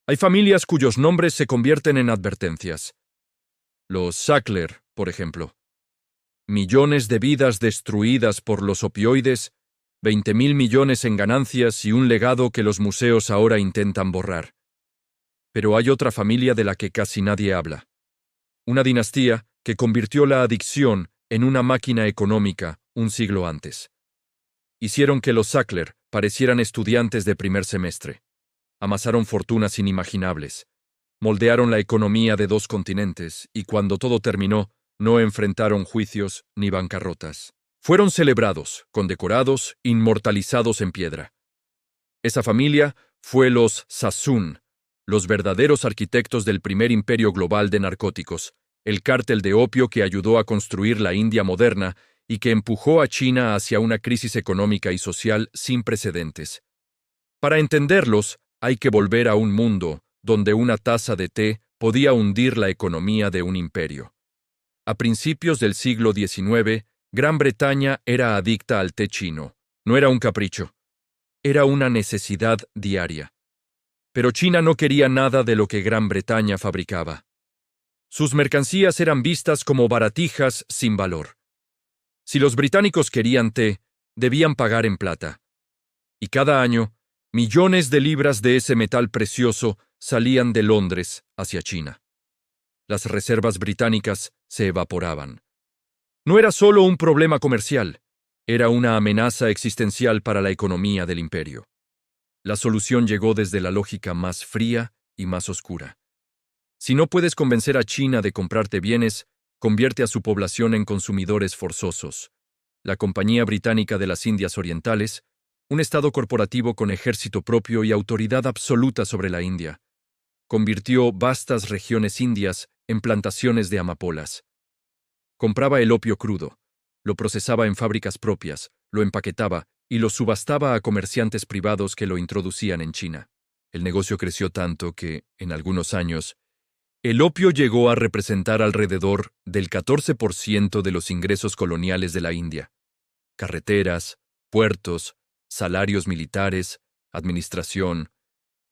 Hay familias cuyos nombres se convierten en advertencias. Los Sackler, por ejemplo. Millones de vidas destruidas por los opioides, 20.000 millones en ganancias y un legado que los museos ahora intentan borrar. Pero hay otra familia de la que casi nadie habla. Una dinastía que convirtió la adicción en una máquina económica un siglo antes. Hicieron que los Sackler parecieran estudiantes de primer semestre. Amasaron fortunas inimaginables. Moldearon la economía de 2 continentes y cuando todo terminó, no enfrentaron juicios ni bancarrotas. Fueron celebrados, condecorados, inmortalizados en piedra. Esa familia fue los Sassoon, los verdaderos arquitectos del primer imperio global de narcóticos, el cártel de opio que ayudó a construir la India moderna y que empujó a China hacia una crisis económica y social sin precedentes. Para entenderlos, hay que volver a un mundo donde una taza de té podía hundir la economía de un imperio. A principios del siglo XIX, Gran Bretaña era adicta al té chino. No era un capricho. Era una necesidad diaria. Pero China no quería nada de lo que Gran Bretaña fabricaba. Sus mercancías eran vistas como baratijas sin valor. Si los británicos querían té, debían pagar en plata. Y cada año, millones de libras de ese metal precioso salían de Londres hacia China. Las reservas británicas se evaporaban. No era solo un problema comercial, era una amenaza existencial para la economía del imperio. La solución llegó desde la lógica más fría y más oscura. Si no puedes convencer a China de comprarte bienes, convierte a su población en consumidores forzosos. La Compañía Británica de las Indias Orientales, un estado corporativo con ejército propio y autoridad absoluta sobre la India, convirtió vastas regiones indias en plantaciones de amapolas. Compraba el opio crudo, lo procesaba en fábricas propias, lo empaquetaba y lo subastaba a comerciantes privados que lo introducían en China. El negocio creció tanto que, en algunos años, el opio llegó a representar alrededor del 14% de los ingresos coloniales de la India. Carreteras, puertos, salarios militares, administración.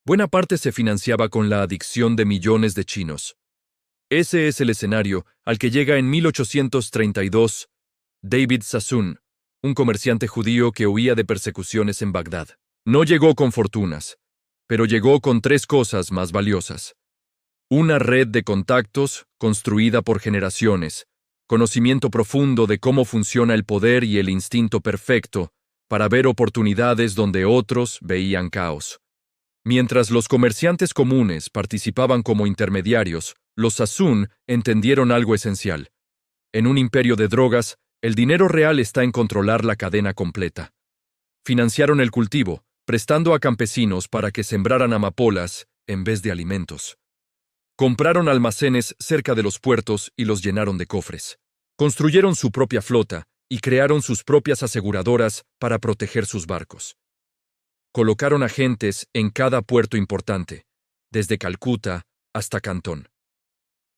Buena parte se financiaba con la adicción de millones de chinos. Ese es el escenario al que llega en 1832 David Sassoon, un comerciante judío que huía de persecuciones en Bagdad. No llegó con fortunas, pero llegó con 3 cosas más valiosas. Una red de contactos construida por generaciones, conocimiento profundo de cómo funciona el poder y el instinto perfecto para ver oportunidades donde otros veían caos. Mientras los comerciantes comunes participaban como intermediarios, los Sassoon entendieron algo esencial. En un imperio de drogas, el dinero real está en controlar la cadena completa. Financiaron el cultivo, prestando a campesinos para que sembraran amapolas en vez de alimentos. Compraron almacenes cerca de los puertos y los llenaron de cofres. Construyeron su propia flota y crearon sus propias aseguradoras para proteger sus barcos. Colocaron agentes en cada puerto importante, desde Calcuta hasta Cantón.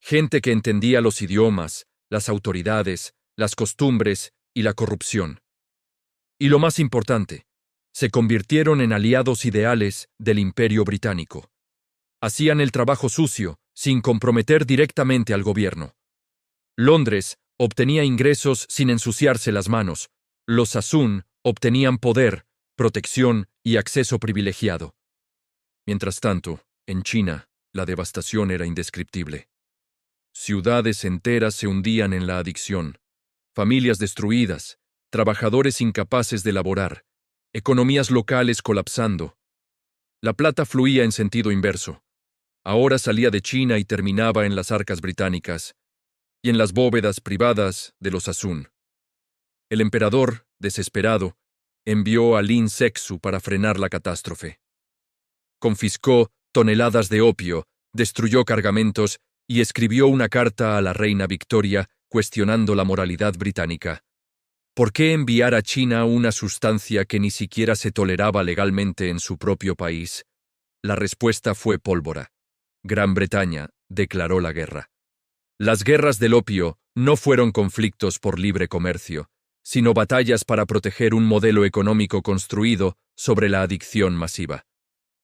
Gente que entendía los idiomas, las autoridades, las costumbres y la corrupción. Y lo más importante, se convirtieron en aliados ideales del Imperio Británico. Hacían el trabajo sucio, sin comprometer directamente al gobierno. Londres obtenía ingresos sin ensuciarse las manos. Los Sassoon obtenían poder, protección y acceso privilegiado. Mientras tanto, en China, la devastación era indescriptible. Ciudades enteras se hundían en la adicción, familias destruidas, trabajadores incapaces de laborar, economías locales colapsando. La plata fluía en sentido inverso. Ahora salía de China y terminaba en las arcas británicas y en las bóvedas privadas de los Sassoon. El emperador, desesperado, envió a Lin Sexu para frenar la catástrofe. Confiscó toneladas de opio, destruyó cargamentos y escribió una carta a la reina Victoria cuestionando la moralidad británica. ¿Por qué enviar a China una sustancia que ni siquiera se toleraba legalmente en su propio país? La respuesta fue pólvora. Gran Bretaña declaró la guerra. Las guerras del opio no fueron conflictos por libre comercio, sino batallas para proteger un modelo económico construido sobre la adicción masiva.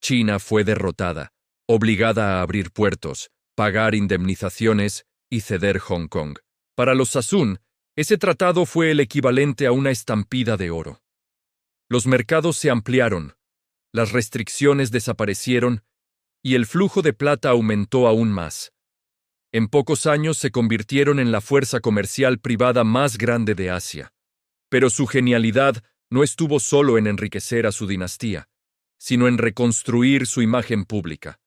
China fue derrotada, obligada a abrir puertos, pagar indemnizaciones y ceder Hong Kong. Para los Sassoon, ese tratado fue el equivalente a una estampida de oro. Los mercados se ampliaron, las restricciones desaparecieron y el flujo de plata aumentó aún más. En pocos años se convirtieron en la fuerza comercial privada más grande de Asia. Pero su genialidad no estuvo solo en enriquecer a su dinastía, sino en reconstruir su imagen pública.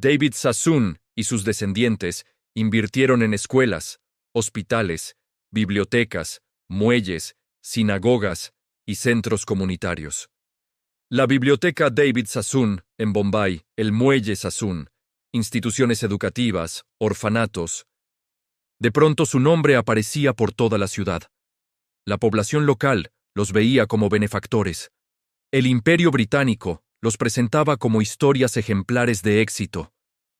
David Sassoon y sus descendientes invirtieron en escuelas, hospitales, bibliotecas, muelles, sinagogas y centros comunitarios. La Biblioteca David Sassoon, en Bombay, el Muelle Sassoon, instituciones educativas, orfanatos. De pronto su nombre aparecía por toda la ciudad. La población local los veía como benefactores. El Imperio Británico los presentaba como historias ejemplares de éxito,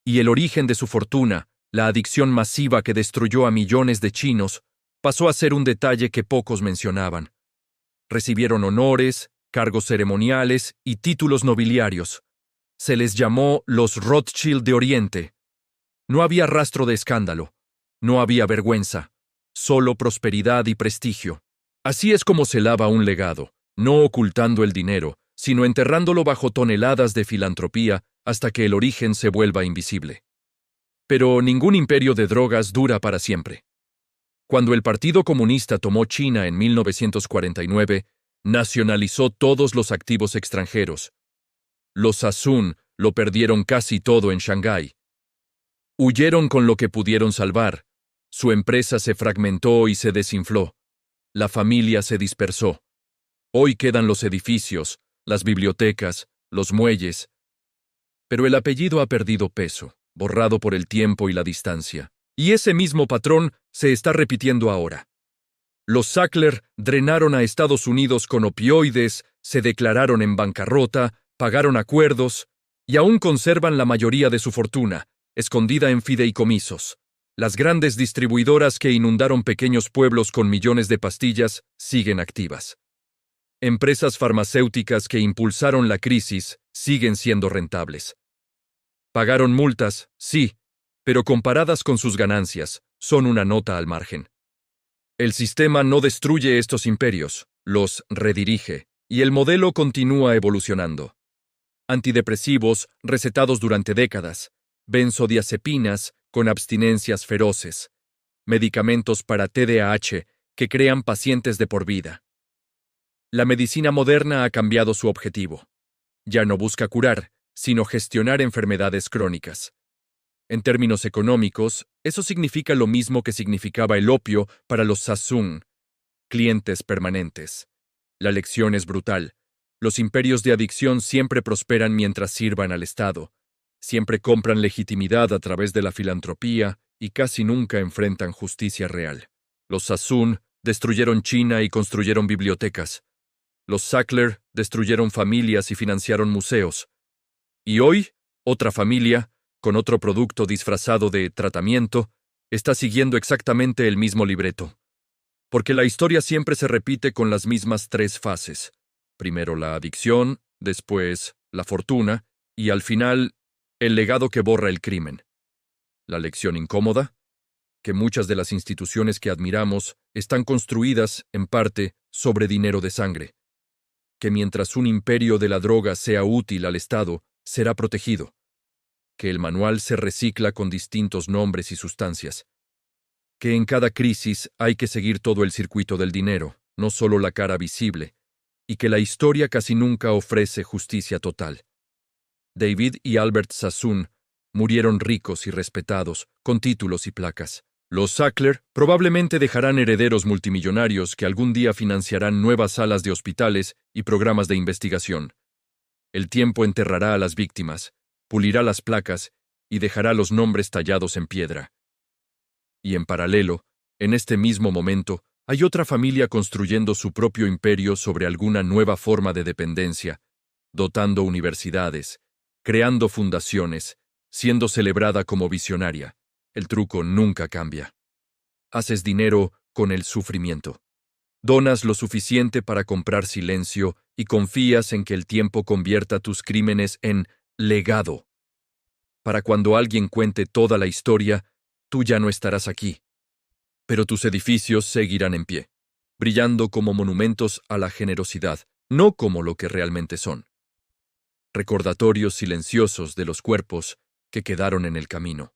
y el origen de su fortuna, la adicción masiva que destruyó a millones de chinos, pasó a ser un detalle que pocos mencionaban. Recibieron honores, cargos ceremoniales y títulos nobiliarios. Se les llamó los Rothschild de Oriente. No había rastro de escándalo, no había vergüenza, solo prosperidad y prestigio. Así es como se lava un legado, no ocultando el dinero, sino enterrándolo bajo toneladas de filantropía hasta que el origen se vuelva invisible. Pero ningún imperio de drogas dura para siempre. Cuando el Partido Comunista tomó China en 1949, nacionalizó todos los activos extranjeros. Los Sassoon lo perdieron casi todo en Shanghái. Huyeron con lo que pudieron salvar. Su empresa se fragmentó y se desinfló. La familia se dispersó. Hoy quedan los edificios, las bibliotecas, los muelles. Pero el apellido ha perdido peso, borrado por el tiempo y la distancia. Y ese mismo patrón se está repitiendo ahora. Los Sackler drenaron a Estados Unidos con opioides, se declararon en bancarrota, pagaron acuerdos y aún conservan la mayoría de su fortuna, escondida en fideicomisos. Las grandes distribuidoras que inundaron pequeños pueblos con millones de pastillas siguen activas. Empresas farmacéuticas que impulsaron la crisis siguen siendo rentables. Pagaron multas, sí, pero comparadas con sus ganancias, son una nota al margen. El sistema no destruye estos imperios, los redirige, y el modelo continúa evolucionando. Antidepresivos recetados durante décadas, benzodiazepinas con abstinencias feroces, medicamentos para TDAH que crean pacientes de por vida. La medicina moderna ha cambiado su objetivo. Ya no busca curar, sino gestionar enfermedades crónicas. En términos económicos, eso significa lo mismo que significaba el opio para los Sassoon, clientes permanentes. La lección es brutal. Los imperios de adicción siempre prosperan mientras sirvan al Estado. Siempre compran legitimidad a través de la filantropía y casi nunca enfrentan justicia real. Los Sassoon destruyeron China y construyeron bibliotecas. Los Sackler destruyeron familias y financiaron museos. Y hoy, otra familia, con otro producto disfrazado de tratamiento, está siguiendo exactamente el mismo libreto. Porque la historia siempre se repite con las mismas tres fases. Primero la adicción, después la fortuna, y al final, el legado que borra el crimen. La lección incómoda, que muchas de las instituciones que admiramos están construidas, en parte, sobre dinero de sangre. Que mientras un imperio de la droga sea útil al Estado, será protegido. Que el manual se recicla con distintos nombres y sustancias. Que en cada crisis hay que seguir todo el circuito del dinero, no solo la cara visible, y que la historia casi nunca ofrece justicia total. David y Albert Sassoon murieron ricos y respetados, con títulos y placas. Los Sackler probablemente dejarán herederos multimillonarios que algún día financiarán nuevas salas de hospitales y programas de investigación. El tiempo enterrará a las víctimas, pulirá las placas y dejará los nombres tallados en piedra. Y en paralelo, en este mismo momento, hay otra familia construyendo su propio imperio sobre alguna nueva forma de dependencia, dotando universidades, creando fundaciones, siendo celebrada como visionaria. El truco nunca cambia. Haces dinero con el sufrimiento. Donas lo suficiente para comprar silencio y confías en que el tiempo convierta tus crímenes en legado. Para cuando alguien cuente toda la historia, tú ya no estarás aquí. Pero tus edificios seguirán en pie, brillando como monumentos a la generosidad, no como lo que realmente son. Recordatorios silenciosos de los cuerpos que quedaron en el camino.